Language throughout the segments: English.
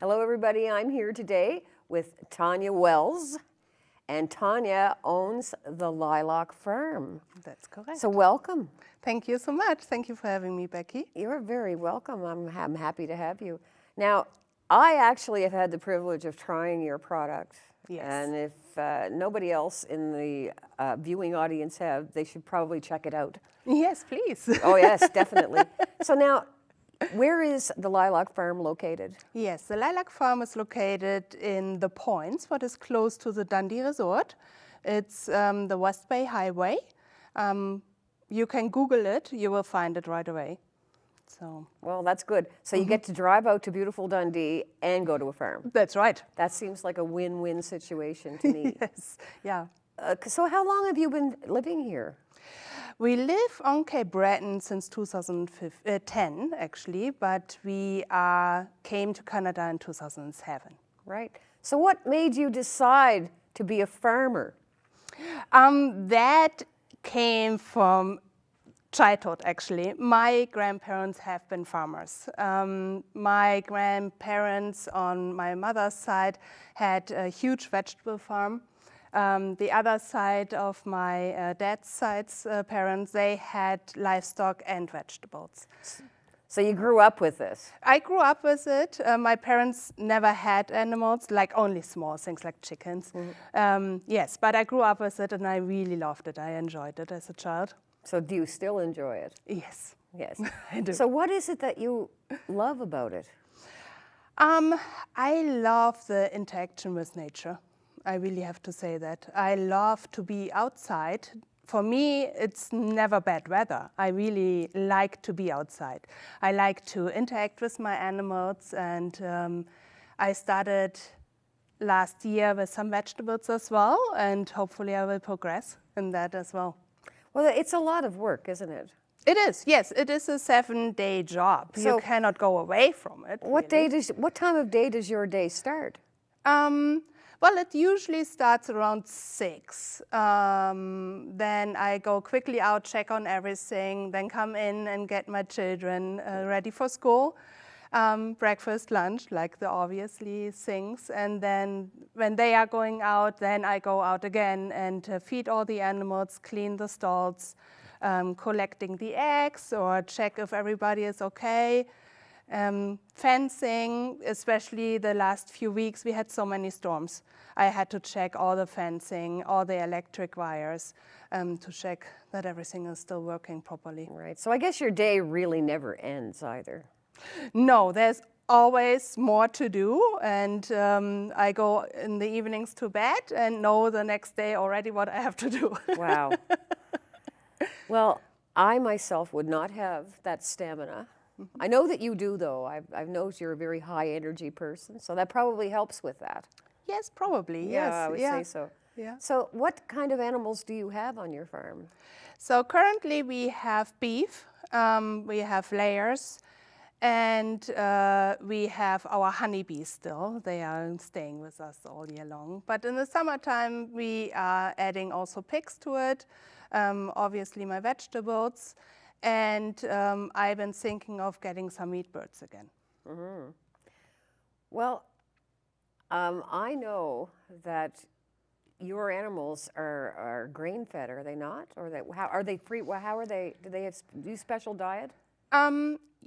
Hello, everybody. I'm here today with Tanya Wells, and Tanya owns the Lilac Farm. That's correct. So welcome. Thank you so much. Thank you for having me, Becky. You're very welcome. I'm happy to have you. Now, I actually have had the privilege of trying your product. Yes. And if nobody else in the viewing audience have, they should probably check it out. Yes, please. Oh, yes, definitely. So now, where is the Lilac Farm located? Yes, the Lilac Farm is located in the Points, what is close to the Dundee Resort. It's the West Bay Highway. You can Google it, you will find it right away. So. Well, that's good. So you get to drive out to beautiful Dundee and go to a farm. That's right. That seems like a win-win situation to me. Yes, yeah. So how long have you been living here? We live on Cape Breton since 2010, actually, but we came to Canada in 2007. Right. So what made you decide to be a farmer? That came from childhood, actually. My grandparents have been farmers. My grandparents on my mother's side had a huge vegetable farm. The other side of my dad's side's parents, they had livestock and vegetables. So you grew up with this? I grew up with it. My parents never had animals, like only small things like chickens. Mm-hmm. Yes, but I grew up with it and I really loved it. I enjoyed it as a child. So do you still enjoy it? Yes. Yes. I do. So what is it that you love about it? I love the interaction with nature. I really have to say that. I love to be outside. For me, it's never bad weather. I really like to be outside. I like to interact with my animals, and I started last year with some vegetables as well, and hopefully I will progress in that as well. Well, it's a lot of work, isn't it? It is, yes. It is a 7-day job. So you cannot go away from it. What time of day does your day start? Well, it usually starts around 6. Then I go quickly out, check on everything, then come in and get my children ready for school. Breakfast, lunch, like the obviously things. And then when they are going out, then I go out again and feed all the animals, clean the stalls, collecting the eggs or check if everybody is okay. Fencing, especially the last few weeks, we had so many storms. I had to check all the fencing, all the electric wires, to check that everything is still working properly. Right. So I guess your day really never ends either. No, there's always more to do, and I go in the evenings to bed and know the next day already what I have to do. Wow. Well, I myself would not have that stamina. Mm-hmm. I know that you do, though. I've noticed you're a very high energy person, so that probably helps with that. Yes, probably. Yeah, yes, I would say so. Yeah. So what kind of animals do you have on your farm? So currently we have beef, we have layers, and we have our honeybees still. They are staying with us all year long. But in the summertime, we are adding also pigs to it, obviously my vegetables, and I've been thinking of getting some meat birds again. Mm-hmm. Well, I know that your animals are grain-fed, are they not? Or how are they free? How are they? Do they do special diet?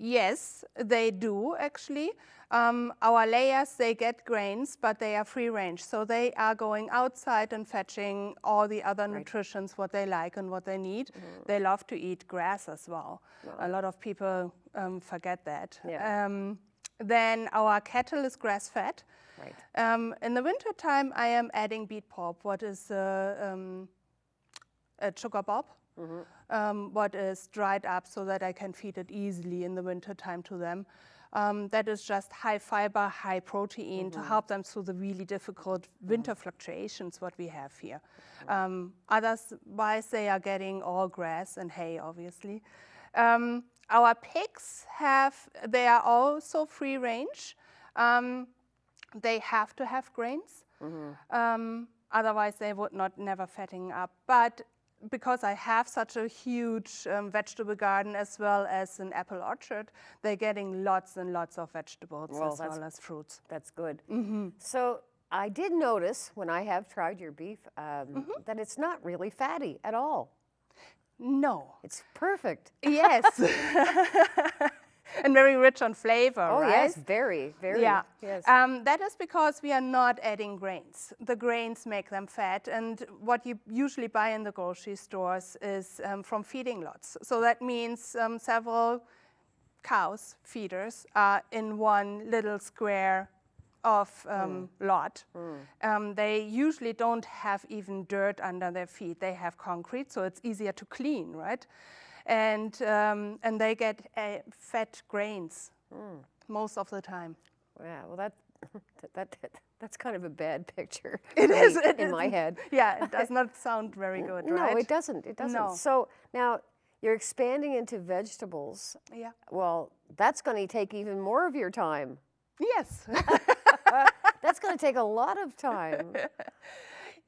Yes, they do actually. Our layers, they get grains, but they are free range. So they are going outside and fetching all the other nutritions, what they like and what they need. Mm-hmm. They love to eat grass as well. Wow. A lot of people forget that. Yeah. Then our cattle is grass-fed. Right. In the wintertime, I am adding beet pulp, what is a sugar bulb. Mm-hmm. What is dried up so that I can feed it easily in the wintertime to them. That is just high fiber, high protein, mm-hmm. to help them through the really difficult winter fluctuations what we have here. Mm-hmm. Otherwise, they are getting all grass and hay, obviously. Our pigs they are also free range. They have to have grains. Mm-hmm. Otherwise, they would never fatting up. But because I have such a huge vegetable garden as well as an apple orchard, they're getting lots and lots of vegetables as well as fruits. That's good. So I did notice when I have tried your beef that it's not really fatty at all. No. It's perfect. Yes. And very rich on flavor, Oh, right? yes, very, very. Yeah. Yes. That is because we are not adding grains. The grains make them fat, and what you usually buy in the grocery stores is from feeding lots. So that means several cows, feeders, are in one little square of lot. They usually don't have even dirt under their feet. They have concrete, so it's easier to clean, right? And they get fat grains most of the time. Yeah, well, that's kind of a bad picture. It is in my head. Yeah, it does not sound very good, right? No, it doesn't. It doesn't. No. So now you're expanding into vegetables. Yeah. Well, that's going to take even more of your time. Yes. That's going to take a lot of time.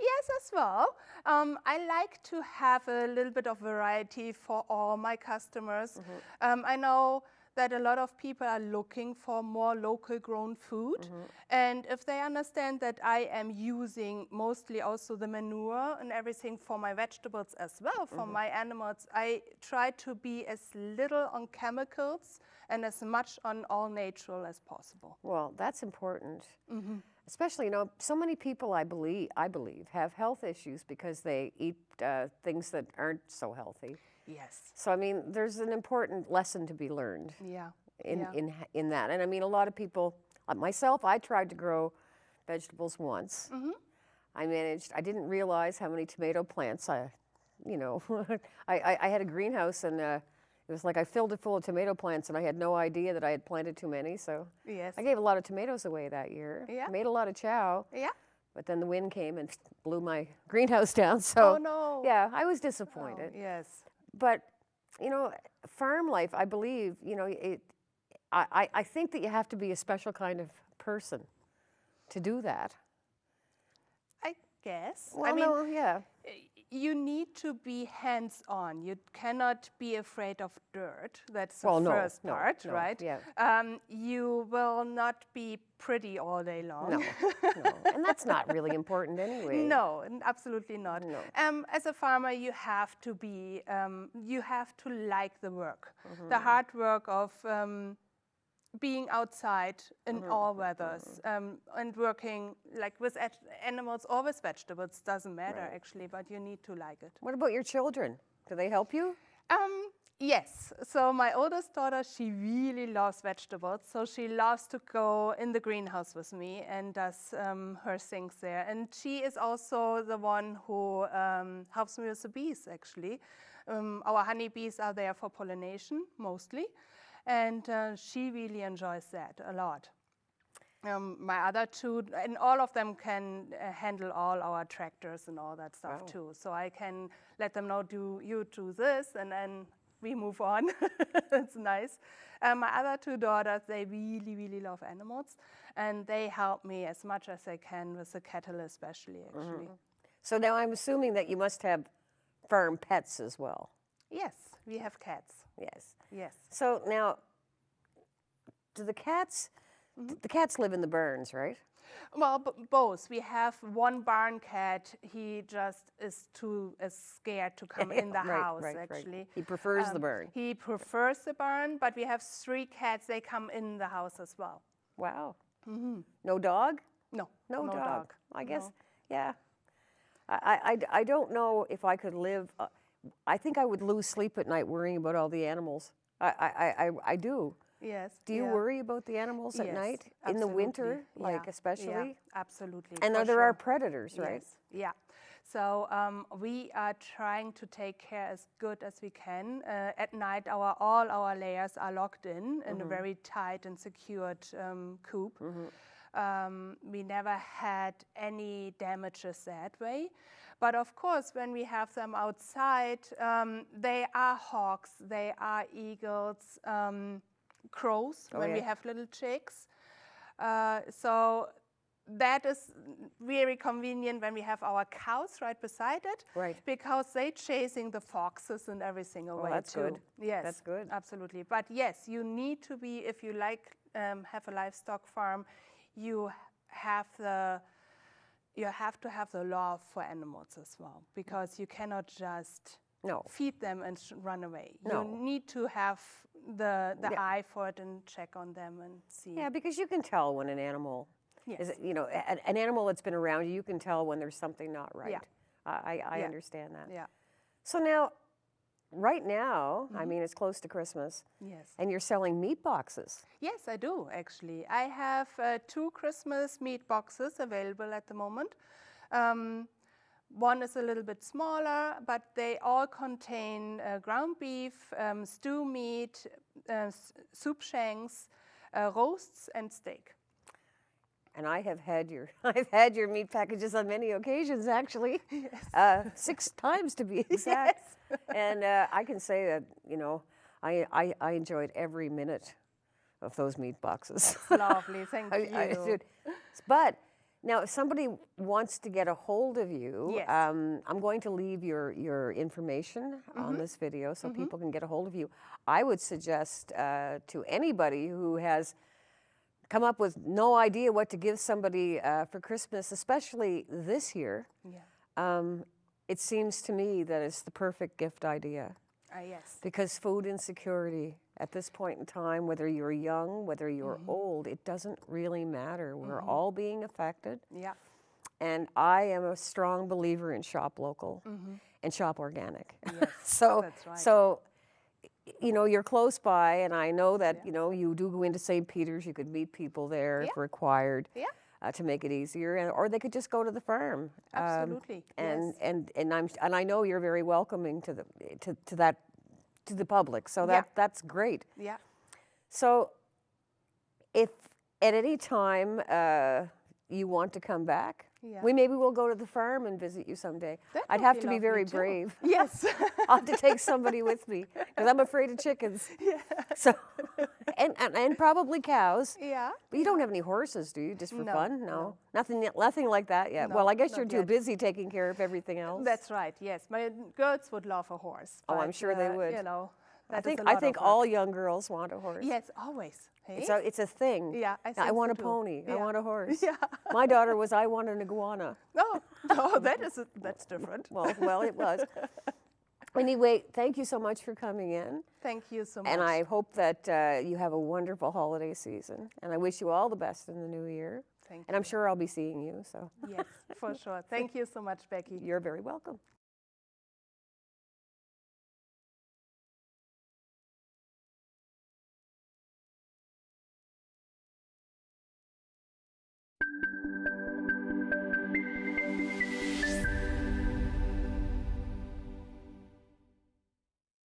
Yes, as well. I like to have a little bit of variety for all my customers. I know that a lot of people are looking for more local grown food. And if they understand that I am using mostly also the manure and everything for my vegetables as well, for my animals, I try to be as little on chemicals and as much on all natural as possible. Well, that's important. Especially, you know, so many people, I believe, have health issues because they eat things that aren't so healthy. Yes. So, I mean, there's an important lesson to be learned Yeah. in that. And I mean, a lot of people, myself, I tried to grow vegetables once. I didn't realize how many tomato plants I had a greenhouse and it was like I filled it full of tomato plants and I had no idea that I had planted too many. So Yes. I gave a lot of tomatoes away that year. Yeah. Made a lot of chow. Yeah. But then the wind came and blew my greenhouse down. So Oh, no. yeah, I was disappointed. Oh, yes. But, you know, farm life, I believe, you know, I think that you have to be a special kind of person to do that. I guess. Well, I mean, no, yeah. you need to be hands-on. You cannot be afraid of dirt. That's the Well, no, first no, part, no, right? yeah. You will not be pretty all day long. No, no. And that's not really important anyway. No, absolutely not. No. As a farmer, you have to be, you have to like the work, the hard work of being outside in all weathers and working like with animals or with vegetables, doesn't matter actually, but you need to like it. What about your children? Do they help you? Yes, so my oldest daughter, she really loves vegetables, so she loves to go in the greenhouse with me and does her things there. And she is also the one who helps me with the bees, actually. Our honeybees are there for pollination, mostly, and she really enjoys that a lot. My other two, and all of them can handle all our tractors and all that stuff too. So I can let them know, you do this, and then we move on. It's nice. My other two daughters, they really, really love animals, and they help me as much as they can with the cattle especially, actually. So now I'm assuming that you must have farm pets as well. Yes, we have cats. Yes. Yes. So now, do the cats live in the barns, right? Well, both. We have one barn cat. He just is scared to come in the house, actually. Right. He prefers the barn. He prefers the barn, but we have 3 cats. They come in the house as well. Wow. No dog? No. No dog. I guess, No. yeah. I don't know if I could live. I think I would lose sleep at night worrying about all the animals. I do. Yes. Do you worry about the animals at night? In the Absolutely. winter, like especially? Yeah, absolutely. And for there are sure. predators, right? Yes. Yeah. So we are trying to take care as good as we can. At night, all our layers are locked in a very tight and secured coop. We never had any damages that way. But of course, when we have them outside, they are hawks, they are eagles, crows when we have little chicks. So that is very convenient when we have our cows right beside it. Right. Because they chasing the foxes and everything away that's too. good. Yes. That's good. Absolutely. But yes, you need to be, if you like, have a livestock farm, you have to have the love for animals as well, because you cannot just No. feed them and run away. No. You need to have the eye for it and check on them and see. Yeah, because you can tell when an animal Yes. is, you know, an animal that's been around you, you can tell when there's something not right. I Yeah. understand that. Yeah. So now, right now, I mean, it's close to Christmas, Yes. and you're selling meat boxes. Yes, I do actually. I have 2 Christmas meat boxes available at the moment. One is a little bit smaller, but they all contain ground beef, stew meat, soup shanks, roasts, and steak. And I have had your, I've had your meat packages on many occasions, actually. Yes. 6 times to be exact. And I can say that, you know, I enjoyed every minute of those meat boxes. Lovely, thank you. I did. But now, if somebody wants to get a hold of you, Yes. I'm going to leave your information on this video so people can get a hold of you. I would suggest to anybody who has come up with no idea what to give somebody for Christmas, especially this year, it seems to me that it's the perfect gift idea. Yes. Because food insecurity at this point in time, whether you're young, whether you're old, it doesn't really matter. We're all being affected. Yeah. And I am a strong believer in shop local and shop organic. Yes, so, that's right. so, you know, you're close by, and I know that, you know, you do go into St. Peter's, you could meet people there if required. Yeah. To make it easier, or they could just go to the farm. Absolutely, And yes. and I know you're very welcoming to the public. So that's great. Yeah. So if at any time you want to come back, maybe we'll go to the farm and visit you someday. That I'd would have be to be lovely very too. brave. Yes. I'll have to take somebody with me because I'm afraid of chickens. Yeah. So and probably cows. Yeah. But you don't have any horses, do you? Just for No, fun? no. Nothing like that yet. No, Well, I guess you're not too yet. busy taking care of everything else. That's right. Yes, my girls would love a horse. Oh, I'm but, sure they would. You know, I that is think a lot I think of work. all young girls want a horse. Yes, always. Hey? It's a thing. Yeah, I I think want so a too. pony. I Yeah. want a horse. Yeah. My daughter was I want an iguana. No, that's different. Well, it was. Anyway, thank you so much for coming in. Thank you so much. And I hope that you have a wonderful holiday season. And I wish you all the best in the new year. Thank And I'm sure I'll be seeing you. So Yes, for sure. Thank you so much, Becky. you're very welcome.